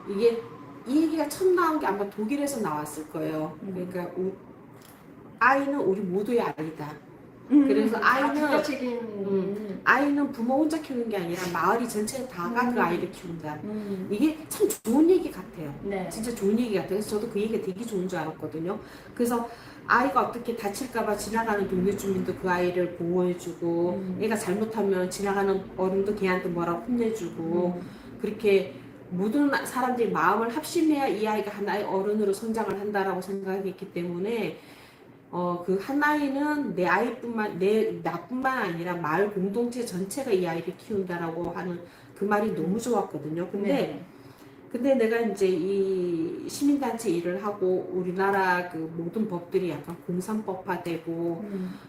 이게 이 얘기가 처음 나온 게 아마 독일에서 나왔을 거예요. 그러니까 아이는 우리 모두의 아이다. 그래서 아이는 부모 혼자 키우는 게 아니라 마을이 전체 다가 그 아이를 키운다. 이게 참 좋은 얘기 같아요. 네. 진짜 좋은 얘기 같아요. 그래서 저도 그 얘기가 되게 좋은 줄 알았거든요. 그래서 아이가 어떻게 다칠까봐 지나가는 동네 주민도 그 아이를 보호해주고, 애가 잘못하면 지나가는 어른도 걔한테 뭐라고 혼내주고, 그렇게 모든 사람들이 마음을 합심해야 이 아이가 하나의 어른으로 성장을 한다라고 생각했기 때문에 그 한 아이는 나뿐만 아니라 마을 공동체 전체가 이 아이를 키운다라고 하는 그 말이 너무 좋았거든요. 근데 내가 이제 이 시민단체 일을 하고 우리나라 그 모든 법들이 약간 공산법화되고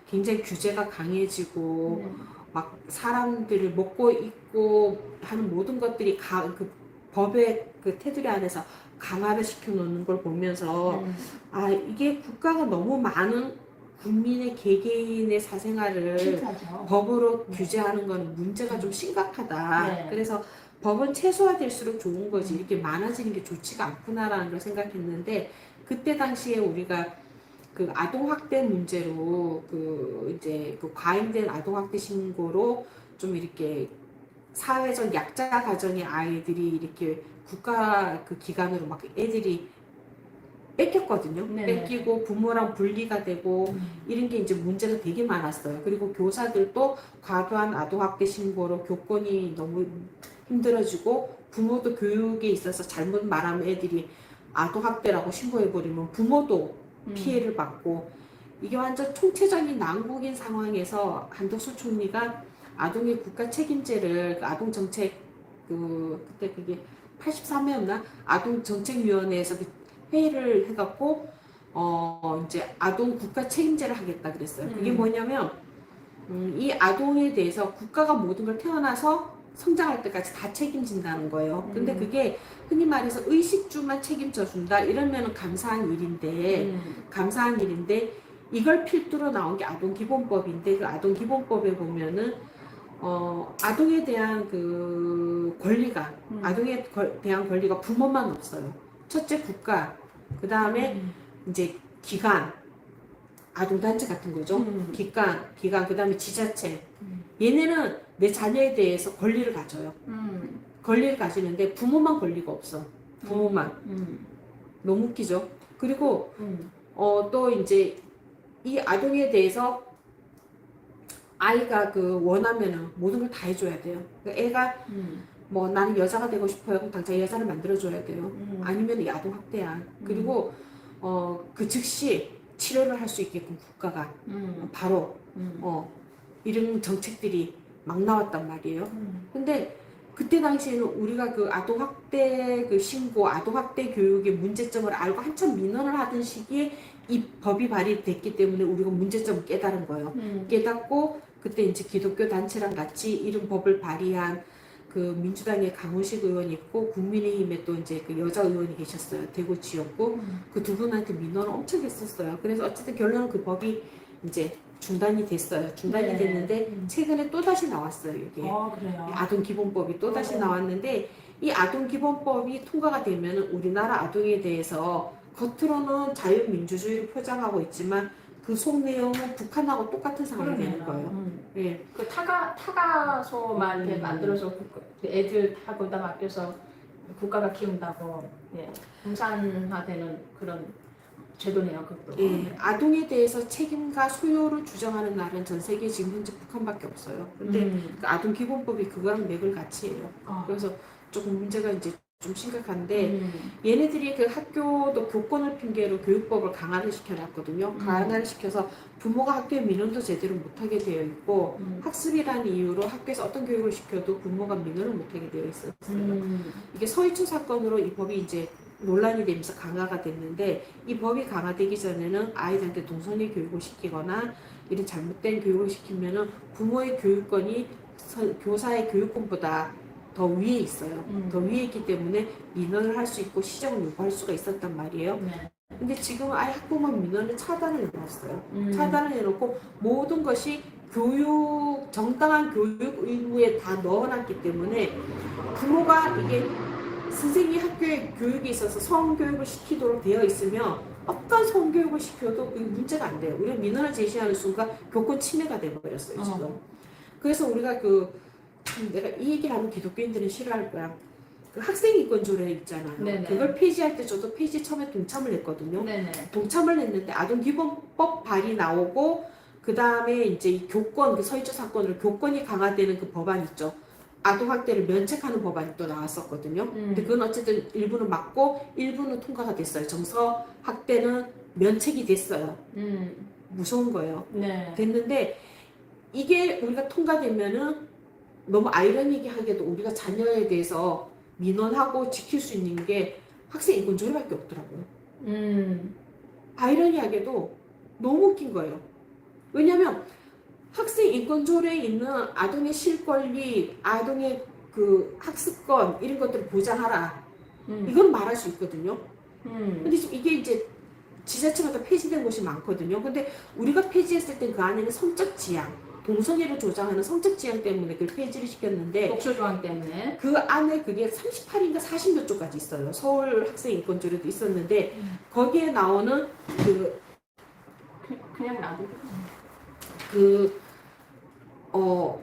굉장히 규제가 강해지고 막 사람들을 먹고 입고 하는 모든 것들이 그 법의 그 테두리 안에서 강화를 시켜놓는 걸 보면서 아 이게 국가가 너무 많은 국민의 개개인의 사생활을 싫다죠. 법으로 규제하는 건 문제가 좀 심각하다. 네. 그래서 법은 최소화될수록 좋은 거지 이렇게 많아지는 게 좋지가 않구나라는 걸 생각했는데 그때 당시에 우리가 그 아동학대 문제로 그 이제 그 과잉된 아동학대 신고로 좀 이렇게 사회적 약자 가정의 아이들이 이렇게 국가 그 기관으로 막 애들이 뺏겼거든요. 네네. 뺏기고 부모랑 분리가 되고 이런 게 이제 문제가 되게 많았어요. 그리고 교사들도 과도한 아동학대 신고로 교권이 너무 힘들어지고 부모도 교육에 있어서 잘못 말하면 애들이 아동학대라고 신고해버리면 부모도 피해를 받고 이게 완전 총체적인 난국인 상황에서 한덕수 총리가 아동의 국가 책임제를 그 아동정책 그때 그게 83회였나 아동정책위원회에서 회의를 해갖고 이제 아동 국가 책임제를 하겠다 그랬어요. 그게 뭐냐면 이 아동에 대해서 국가가 모든 걸 태어나서 성장할 때까지 다 책임진다는 거예요. 근데 그게 흔히 말해서 의식주만 책임져 준다 이러면 감사한 일인데 이걸 필두로 나온 게 아동기본법인데 그 아동기본법에 보면은 아동에 대한 그 권리가 아동에 대한 권리가 부모만 없어요. 첫째 국가, 그 다음에 이제 기관, 아동단체 같은 거죠. 기관, 그 다음에 지자체. 얘네는 내 자녀에 대해서 권리를 가져요. 권리를 가지는데 부모만 권리가 없어. 부모만. 너무 웃기죠. 그리고 또 이제 이 아동에 대해서 아이가 그 원하면은 모든 걸 다 해줘야 돼요. 그러니까 애가 뭐 나는 여자가 되고 싶어요. 그럼 당장 여자를 만들어줘야 돼요. 아니면 이 아동학대야. 그리고 그 즉시 치료를 할 수 있게끔 국가가 바로 이런 정책들이 막 나왔단 말이에요. 근데 그때 당시에는 우리가 그 아동학대 그 신고, 아동학대 교육의 문제점을 알고 한참 민원을 하던 시기에 이 법이 발의됐기 때문에 우리가 문제점을 깨달은 거예요. 깨닫고 그때 이제 기독교 단체랑 같이 이런 법을 발의한 그 민주당의 강훈식 의원이 있고 국민의힘에 또 이제 그 여자 의원이 계셨어요. 대구 지역구. 그 두 분한테 민원을 엄청 했었어요. 그래서 어쨌든 결론은 그 법이 이제 중단이 됐어요. 중단이 됐는데 최근에 또 다시 나왔어요. 이게 그래요? 아동기본법이 또 다시 나왔는데 이 아동기본법이 통과가 되면 우리나라 아동에 대해서 겉으로는 자유민주주의를 포장하고 있지만 그 속 내용은 북한하고 똑같은 상황이 되는 거예요. 예. 그 타가소만 이렇게 만들어서 애들 다 거기다 맡겨서 국가가 키운다고 공산화되는 그런 제도네요, 그것도. 예, 아동에 대해서 책임과 소요를 주장하는 나라는 전 세계에 지금 현재 북한밖에 없어요. 근데 그 아동 기본법이 그거랑 맥을 같이 해요. 그래서 조금 문제가 이제 좀 심각한데 얘네들이 그 학교도 교권을 핑계로 교육법을 강화를 시켜놨거든요. 강화를 시켜서 부모가 학교에 민원도 제대로 못하게 되어 있고 학습이라는 이유로 학교에서 어떤 교육을 시켜도 부모가 민원을 못하게 되어 있었어요. 이게 서희초 사건으로 이 법이 이제 논란이 되면서 강화가 됐는데 이 법이 강화되기 전에는 아이들한테 동성애 교육을 시키거나 이런 잘못된 교육을 시키면은 부모의 교육권이 교사의 교육권보다 더 위에 있어요. 더 위에 있기 때문에 민원을 할 수 있고 시정을 요구할 수가 있었단 말이에요. 근데 지금 아예 학부모 민원을 차단을 해놨어요. 차단을 해놓고 모든 것이 정당한 교육 의무에 다 넣어놨기 때문에 부모가 이게 선생님이 학교에 교육에 있어서 성교육을 시키도록 되어 있으면 어떤 성교육을 시켜도 그게 문제가 안 돼요. 우리가 민원을 제시하는 순간 교권 침해가 돼버렸어요 지금. 그래서 우리가 내가 이 얘기를 하면 기독교인들은 싫어할 거야. 그 학생인권 조례 있잖아요. 네네. 그걸 폐지할 때 저도 폐지 처음에 동참을 했거든요. 네네. 동참을 했는데 아동기본법 발의 나오고 그 다음에 이제 이 교권, 그 서희초 사건으로 교권이 강화되는 그 법안 있죠. 아동학대를 면책하는 법안이 또 나왔었거든요. 근데 그건 어쨌든 일부는 맞고 일부는 통과가 됐어요. 정서 학대는 면책이 됐어요. 무서운 거예요. 네. 됐는데 이게 우리가 통과되면은 너무 아이러니하게도 우리가 자녀에 대해서 민원하고 지킬 수 있는 게 학생 인권 조례밖에 없더라고요. 아이러니하게도 너무 웃긴 거예요. 왜냐하면 학생 인권 조례에 있는 아동의 실권리, 아동의 그 학습권 이런 것들을 보장하라. 이건 말할 수 있거든요. 근데 지금 이게 이제 지자체마다 폐지된 곳이 많거든요. 근데 우리가 폐지했을 땐 그 안에는 성적 지향, 동성애를 조장하는 성적 지향 때문에 그걸 폐지를 시켰는데 독소 조항 때문에 그 안에 그게 38인가 40몇 조까지 있어요. 서울 학생 인권 조례도 있었는데 거기에 나오는 그냥 놔두고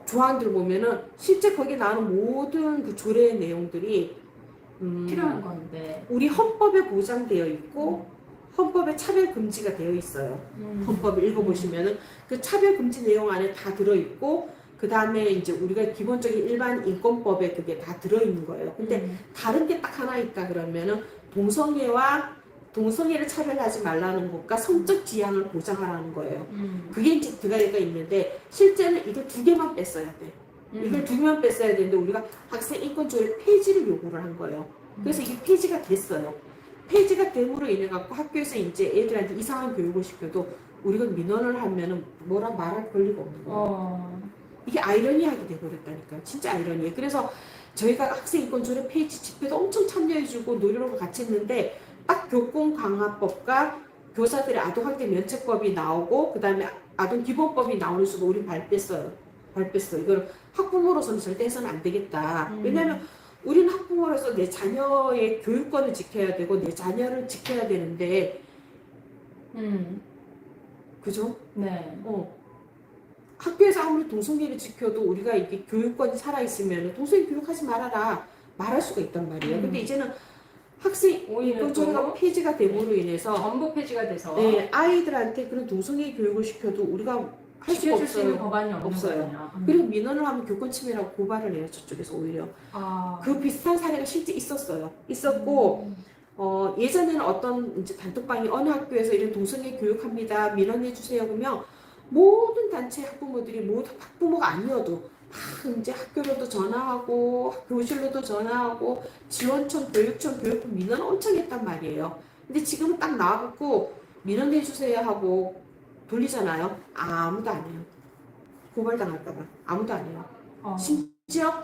조항들 보면은 실제 거기에 나오는 모든 그 조례의 내용들이 필요한 건데 우리 헌법에 보장되어 있고 헌법에 차별 금지가 되어 있어요. 헌법을 읽어보시면은 그 차별 금지 내용 안에 다 들어있고 그 다음에 이제 우리가 기본적인 일반 인권법에 그게 다 들어있는 거예요. 근데 다른 게 딱 하나 있다 그러면은 동성애를 차별하지 말라는 것과 성적 지향을 보장하라는 거예요. 그게 이제 들어가 있는데 실제는 이걸 두 개만 뺐어야 돼. 이걸 두 개만 뺐어야 되는데 우리가 학생 인권 조례 폐지를 요구를 한 거예요. 그래서 이게 폐지가 됐어요. 폐지가 됨으로 인해 갖고 학교에서 이제 애들한테 이상한 교육을 시켜도 우리가 민원을 하면은 뭐라 말할 권리가 없는 거예요. 이게 아이러니하게 돼버렸다니까요. 진짜 아이러니해. 그래서 저희가 학생인권 조례 폐지 집회도 엄청 참여해주고 노력을 같이 했는데 딱 교권 강화법과 교사들의 아동학대 면책법이 나오고 그 다음에 아동기본법이 나오는 순간 우리 발뺐어요. 이걸 학부모로서는 절대 해서는 안 되겠다. 왜냐하면 우리는 학부모로서 내 자녀의 교육권을 지켜야 되고 내 자녀를 지켜야 되는데 그죠? 네. 학교에서 아무리 동성애를 지켜도 우리가 이게 교육권이 살아있으면 동성애 교육하지 말아라 말할 수가 있단 말이에요. 근데 이제는 학생 오히려 인권 조례가 또 폐지가 됨으로 인해서 전부 폐지가 돼서 네, 아이들한테 그런 동성애 교육을 시켜도 우리가 할 수가 지켜줄 수 있는 없어요. 법안이 없어요. 없어요. 그리고 민원을 하면 교권 침해라고 고발을 해요. 저쪽에서 오히려. 그 비슷한 사례가 실제 있었어요. 있었고 예전에는 어떤 이제 단톡방이 어느 학교에서 이런 동성애 교육합니다. 민원해 주세요. 그러면 모든 단체 학부모들이 모두 학부모가 아니어도 막 이제 학교로도 전화하고 교실로도 전화하고 지원청, 교육청, 교육부 민원 엄청 했단 말이에요. 근데 지금은 딱 나와갖고 민원해 주세요 하고 돌리잖아요. 아무도 안 해요. 고발당할까봐 아무도 안 해요. 심지어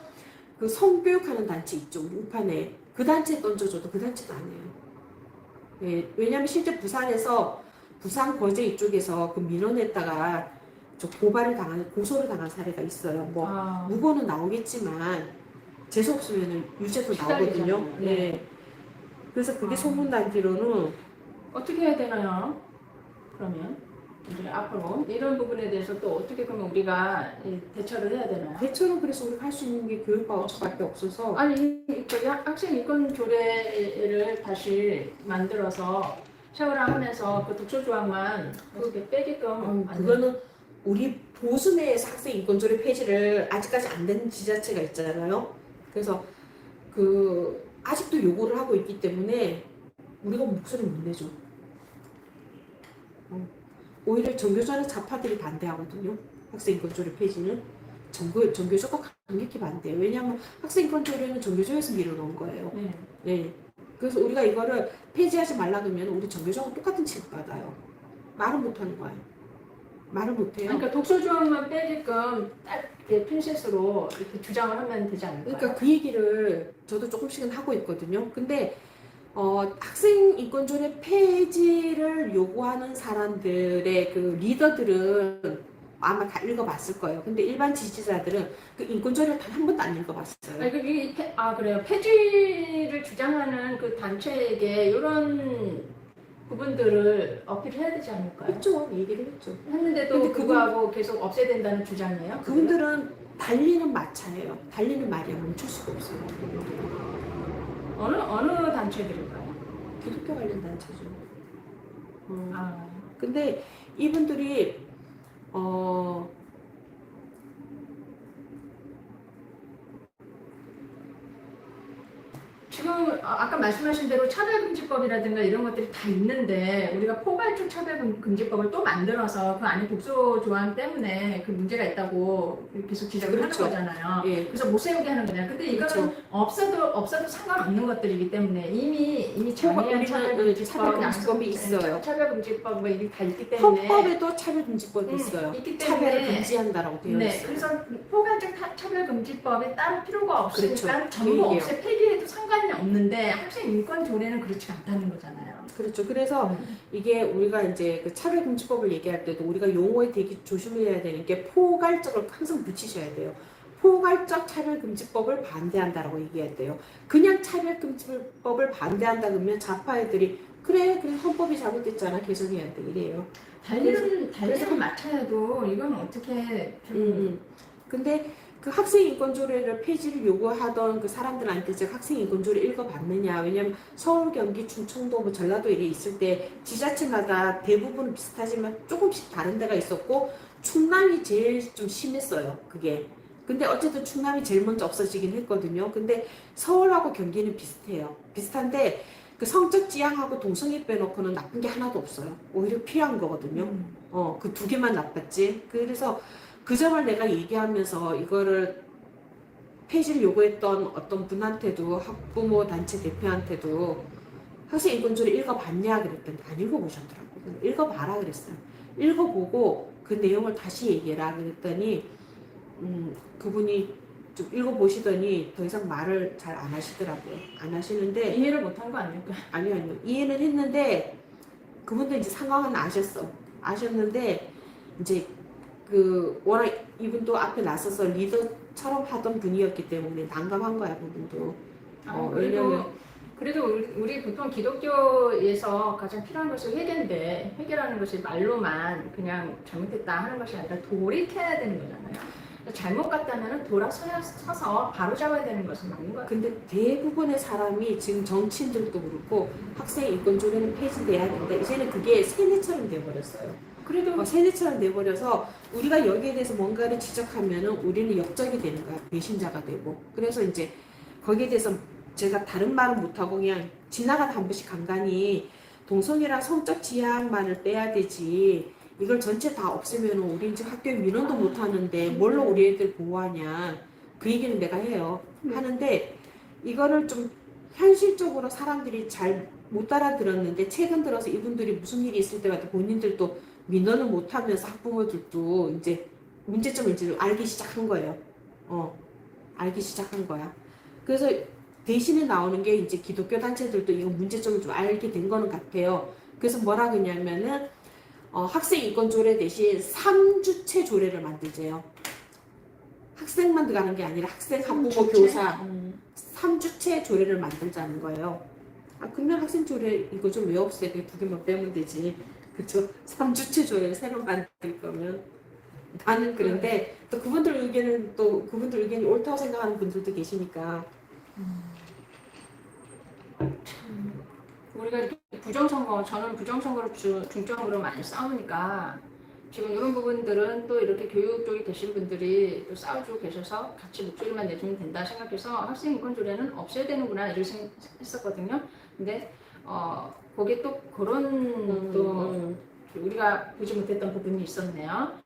그 성교육하는 단체 있죠. 우리 우판에 그 단체에 던져줘도 그 단체도 안 해요. 네, 왜냐면 실제 부산에서 부산 거제 이쪽에서 그 민원했다가 저 고소를 당한 사례가 있어요. 뭐 무고는 나오겠지만 재수 없으면 유죄도 나오거든요. 네. 그래서 그게 소문난뒤로는 어떻게 해야 되나요? 그러면 이제 앞으로 이런 부분에 대해서 또 어떻게 그러면 우리가 대처를 해야 되나요? 대처는 그래서 우리가 할 수 있는 게 교육바우처밖에 없어서 아니 그 학생 인권 조례를 다시 만들어서 세월하면서 그 독소 조항만 어떻게 빼게끔 그거는 우리 보수 내에서 학생 인권 조례 폐지를 아직까지 안 된 지자체가 있잖아요. 그래서 그 아직도 요구를 하고 있기 때문에 우리가 목소리를 못 내죠. 오히려 전교조는 좌파들이 반대하거든요. 학생 인권 조례 폐지는 전교조가 강력히 반대해요. 왜냐하면 학생 인권 조례는 전교조에서 밀어놓은 거예요. 네. 그래서 우리가 이거를 폐지하지 말라 그러면 우리 전교조하고 똑같은 취급받아요. 말은 못하는 거예요. 말을 못해요. 그러니까 독소 조항만 빼게끔 딱 핀셋으로 이렇게 주장을 하면 되지 않을까요? 그러니까 그 얘기를 저도 조금씩은 하고 있거든요. 근데 학생 인권 조례 폐지를 요구하는 사람들의 그 리더들은 아마 다 읽어봤을 거예요. 근데 일반 지지자들은 그 인권조례를 단 한 번도 안 읽어봤어요. 아니, 그래요. 폐지를 주장하는 그 단체에게 이런 부분들을 어필해야 되지 않을까요? 했죠. 얘기를 했죠. 했는데도 근데 불구하고 계속 없애야 된다는 주장이에요? 그분들은 달리는 마차예요. 달리는 말이야. 멈출 수가 없어요. 어느 단체들인가요? 기독교 관련 단체죠. 아, 근데 이분들이 지금 아까 말씀하신 대로 차별금지법이라든가 이런 것들이 다 있는데 우리가 포괄적 차별금지법을 또 만들어서 그 안에 독소 조항 때문에 그 문제가 있다고 계속 지적을 그렇죠. 하는 거잖아요. 예. 그래서 못 세우게 하는 거잖아요. 근데 이거는 그렇죠. 없어도 상관없는 것들이기 때문에 이미 장애한 우리는 차별금지법, 차별금지법이 있어요. 차별금지법 뭐 이게 다 있기 때문에 헌법에도 차별금지법이 있어요. 있기 차별을 때문에 금지한다라고 되어 네, 있어요. 그래서 포괄적 차별금지법이 따로 필요가 없으니까 그렇죠. 전부 그 없애 폐기해도 상관이 없는데 학생 인권 조례는 그렇지 않다는 거잖아요. 그렇죠. 그래서 이게 우리가 이제 그 차별금지법을 얘기할 때도 우리가 용어에 되게 조심해야 되는 게 포괄적을 항상 붙이셔야 돼요. 포괄적 차별금지법을 반대한다라고 얘기해야 돼요. 그냥 차별금지법을 반대한다 그러면 좌파 애들이 그래 헌법이 잘못됐잖아 개정해야 돼 이래요. 달리는 마차여도 이건 어떻게 근데 그 학생인권조례를 폐지를 요구하던 그 사람들한테 제가 학생인권조례 읽어봤느냐. 왜냐면 서울, 경기, 충청도, 뭐 전라도 이래 있을 때 지자체마다 대부분 비슷하지만 조금씩 다른 데가 있었고 충남이 제일 좀 심했어요. 그게. 근데 어쨌든 충남이 제일 먼저 없어지긴 했거든요. 근데 서울하고 경기는 비슷해요. 비슷한데 그 성적 지향하고 동성애 빼놓고는 나쁜 게 하나도 없어요. 오히려 필요한 거거든요. 그 두 개만 나빴지. 그래서 그 점을 내가 얘기하면서 이거를 폐지를 요구했던 어떤 분한테도 학부모 단체 대표한테도 학생 인권조례 읽어봤냐 그랬더니 안 읽어보셨더라고요. 읽어봐라 그랬어요. 읽어보고 그 내용을 다시 얘기해라 그랬더니 그분이 좀 읽어보시더니 더 이상 말을 잘 안 하시더라고요. 안 하시는데 이해를 못한 거 아닐까? 아니요 이해는 했는데 그분도 이제 상황은 아셨는데 이제 그 워낙 이분도 앞에 나서서 리더처럼 하던 분이었기 때문에 난감한 거야 그분도. 그래도 우리 보통 기독교에서 가장 필요한 것이 회개인데 회개라는 것이 말로만 그냥 잘못했다 하는 것이 아니라 돌이켜야 되는 거잖아요. 잘못 갔다면 돌아서서 바로 잡아야 되는 것은 맞는 거예요. 근데 대부분의 사람이 지금 정치인들도 그렇고 학생 인권조례는 폐지돼야 된다. 이제는 그게 세뇌처럼 돼버렸어요. 그래도 세뇌처럼 돼버려서 우리가 여기에 대해서 뭔가를 지적하면은 우리는 역적이 되는 거야. 배신자가 되고. 그래서 이제 거기에 대해서 제가 다른 말은 못하고 그냥 지나가다 한 번씩 간간히 동성애랑 성적 지향만을 빼야 되지 이걸 전체 다 없애면 우리 지금 학교에 민원도 못 하는데 뭘로 우리 애들 보호하냐 그 얘기는 내가 해요. 하는데 이거를 좀 현실적으로 사람들이 잘 못 알아들었는데 최근 들어서 이분들이 무슨 일이 있을 때마다 본인들도 민원을 못 하면서 학부모들도 이제 문제점을 이제 알기 시작한 거예요. 알기 시작한 거야. 그래서 대신에 나오는 게 이제 기독교 단체들도 이거 문제점을 좀 알게 된 거는 같아요. 그래서 뭐라 그러냐면은 학생 인권 조례 대신 3주체 조례를 만들재요. 학생만 들어가는 게 아니라 학생, 학부모, 교사 3주체 조례를 만들자는 거예요. 그러면 학생 조례 이거 좀 왜 없애? 그냥 두 개만 빼면 되지. 그쵸? 3주체 조례를 새로 만들 거면 나는 그런데 또 그분들 의견이 옳다고 생각하는 분들도 계시니까 우리가 이렇게 부정선거, 저는 부정선거를 중점으로 많이 싸우니까 지금 이런 부분들은 또 이렇게 교육 쪽에 계신 분들이 또 싸워주고 계셔서 같이 목소리만 내주면 된다 생각해서 학생 인권 조례는 없애야 되는구나 이렇게 생각했었거든요. 근데 거기에 또 그런 또 우리가 보지 못했던 부분이 있었네요.